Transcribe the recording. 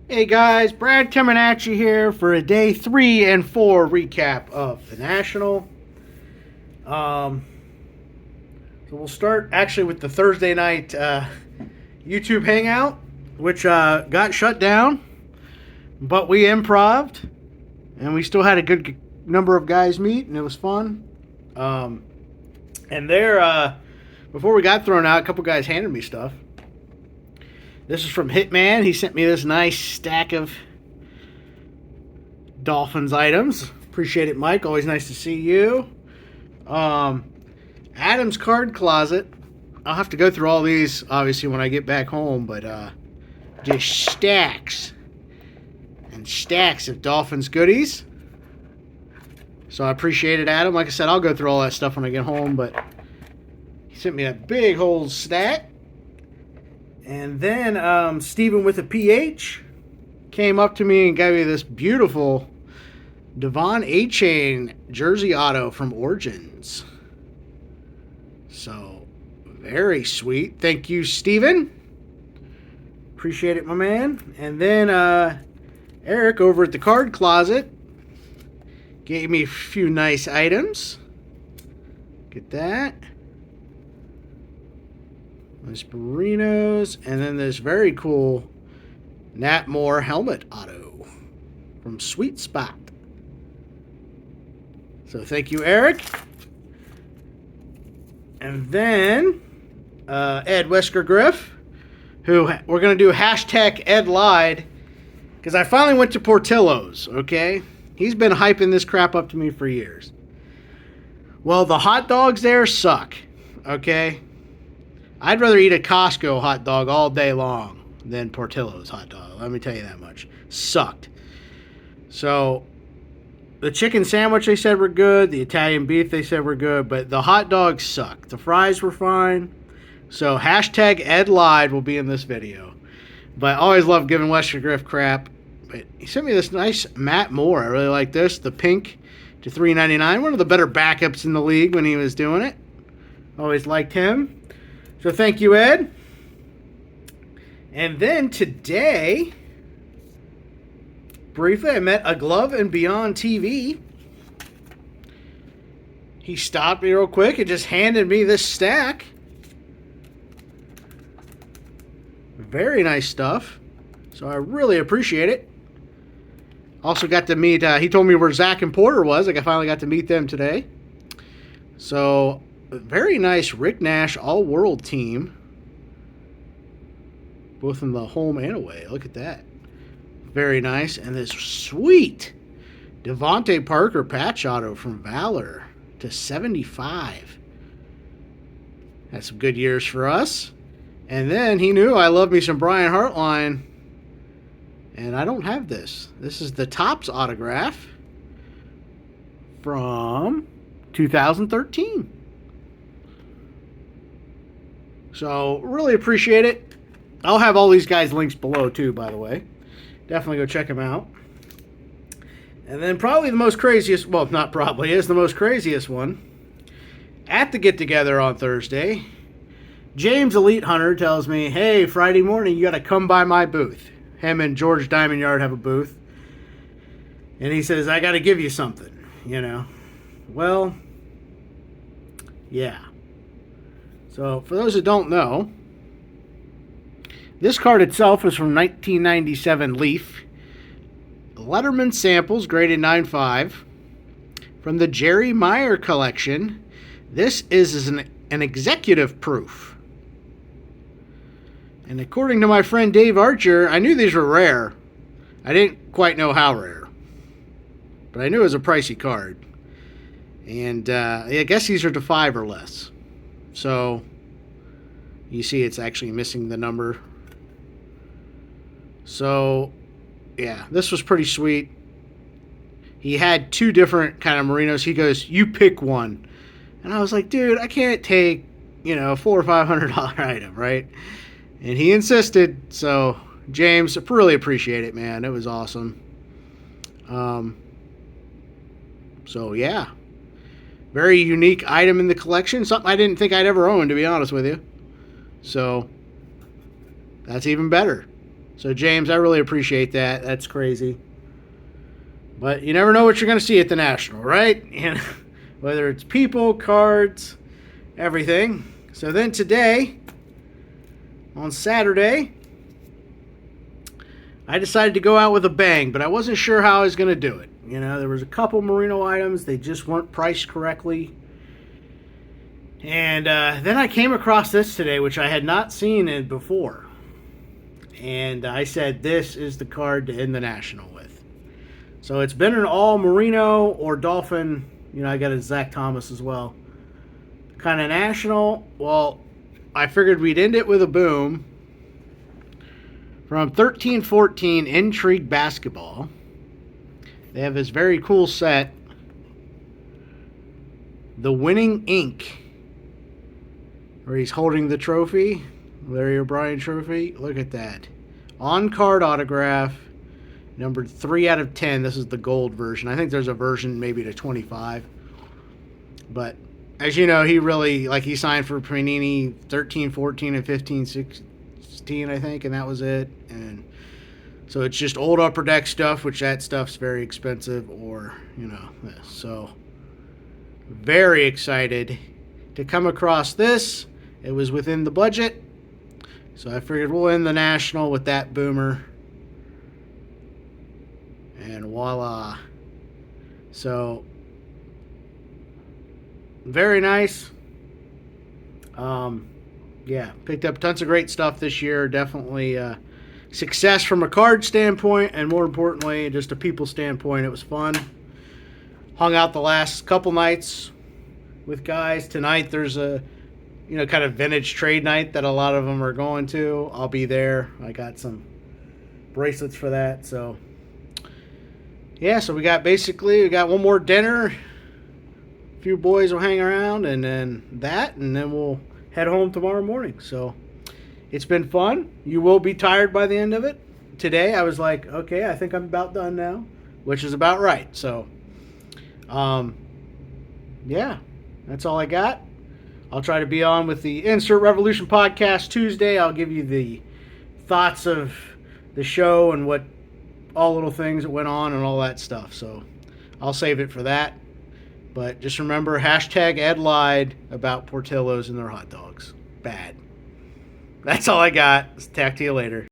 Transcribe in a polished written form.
Hey guys, Brad coming at you here for a day 3 and 4 recap of the National. So we'll start actually with the Thursday night YouTube hangout, which got shut down, but we improved, and we still had a good number of guys meet, and it was fun. And there, before we got thrown out, a couple guys handed me stuff. This is from Hitman. He sent me this nice stack of Dolphins items. Appreciate it, Mike. Always nice to see you. Adam's Card Closet. I'll have to go through all these, obviously, when I get back home, but just stacks and stacks of Dolphins goodies. So I appreciate it, Adam. Like I said, I'll go through all that stuff when I get home, but he sent me a big whole stack. And then Stephen with a PH came up to me and gave me this beautiful Devon A-Chain jersey auto from Origins. So, very sweet. Thank you, Stephen. Appreciate it, my man. And then Eric over at the Card Closet gave me a few nice items. Get that. Nice Marinos, and then this very cool Nat Moore helmet auto from Sweet Spot. So thank you, Eric. And then Ed Wesker Griff, who we're going to do hashtag Ed Lied, because I finally went to Portillo's, okay? He's been hyping this crap up to me for years. Well, the hot dogs there suck, okay? I'd rather eat a Costco hot dog all day long than Portillo's hot dog. Let me tell you that much. Sucked. So, the chicken sandwich they said were good. The Italian beef they said were good. But the hot dogs sucked. The fries were fine. So, hashtag Ed Lied will be in this video. But I always love giving Wesker Griff crap. But he sent me this nice Matt Moore. I really like this. The pink to $3.99. One of the better backups in the league when he was doing it. Always liked him. So thank you, Ed. And then today, briefly, I met a Glove and Beyond TV. He stopped me real quick and just handed me this stack. Very nice stuff. So I really appreciate it. Also got to meet, he told me where Zach and Porter was. Like I finally got to meet them today. So, very nice Rick Nash all-world team. Both in the home and away. Look at that. Very nice. And this sweet Devontae Parker patch auto from Valor to 75. Had some good years for us. And then he knew I love me some Brian Hartline. And I don't have this. This is the Topps autograph from 2013. So, really appreciate it. I'll have all these guys' links below, too, by the way. Definitely go check them out. And then probably the most craziest, well, not probably, is the most craziest one. At the get-together on Thursday, James Elite Hunter tells me, hey, Friday morning, you got to come by my booth. Him and George Diamond Yard have a booth. And he says, I got to give you something, you know. Well, yeah. So, for those that don't know, this card itself is from 1997 Leaf. Letterman samples, graded 9.5. From the Jerry Meyer collection, this is an executive proof. And according to my friend Dave Archer, I knew these were rare. I didn't quite know how rare. But I knew it was a pricey card. And I guess these are to 5 or less. So, you see it's actually missing the number. So, yeah, this was pretty sweet. He had 2 different kind of Marinos. He goes, you pick one. And I was like, dude, I can't take, $400 or $500 item, right? And he insisted. So, James, I really appreciate it, man. It was awesome. So, yeah. Very unique item in the collection. Something I didn't think I'd ever own, to be honest with you. So, that's even better. So, James, I really appreciate that. That's crazy. But you never know what you're going to see at the National, right? And whether it's people, cards, everything. So then today, on Saturday, I decided to go out with a bang, but I wasn't sure how I was going to do it. You know, there was a couple merino items. They just weren't priced correctly. And then I came across this today, which I had not seen it before. And I said, this is the card to end the National with. So it's been an all merino or dolphin. You know, I got a Zach Thomas as well. Kind of National. Well, I figured we'd end it with a boom. From 1314 Intrigue Basketball. They have this very cool set. The Winning Ink. Where he's holding the trophy. Larry O'Brien trophy. Look at that. On-card autograph. Numbered 3 out of 10. This is the gold version. I think there's a version maybe to 25. But as you know, he signed for Panini 13, 14, and 15, 16, I think, and that was it. And so it's just old Upper Deck stuff, which that stuff's very expensive, or, you know, this. So very excited to come across this. It was within the budget. So I figured we'll end the National with that boomer. And voila. So, very nice. Yeah, picked up tons of great stuff this year. Definitely success from a card standpoint, and more importantly, just a people standpoint. It was fun. Hung out the last couple nights with guys. Tonight there's a kind of vintage trade night that a lot of them are going to. I'll be there. I got some bracelets for that. So, yeah, so we got one more dinner. A few boys will hang around, and then we'll head home tomorrow morning. So, it's been fun. You will be tired by the end of it. Today, I was like, okay, I think I'm about done now, which is about right. So, yeah, that's all I got. I'll try to be on with the Insert Revolution podcast Tuesday. I'll give you the thoughts of the show and what all little things that went on and all that stuff. So I'll save it for that. But just remember, hashtag Ed lied about Portillo's and their hot dogs. Bad. That's all I got. Talk to you later.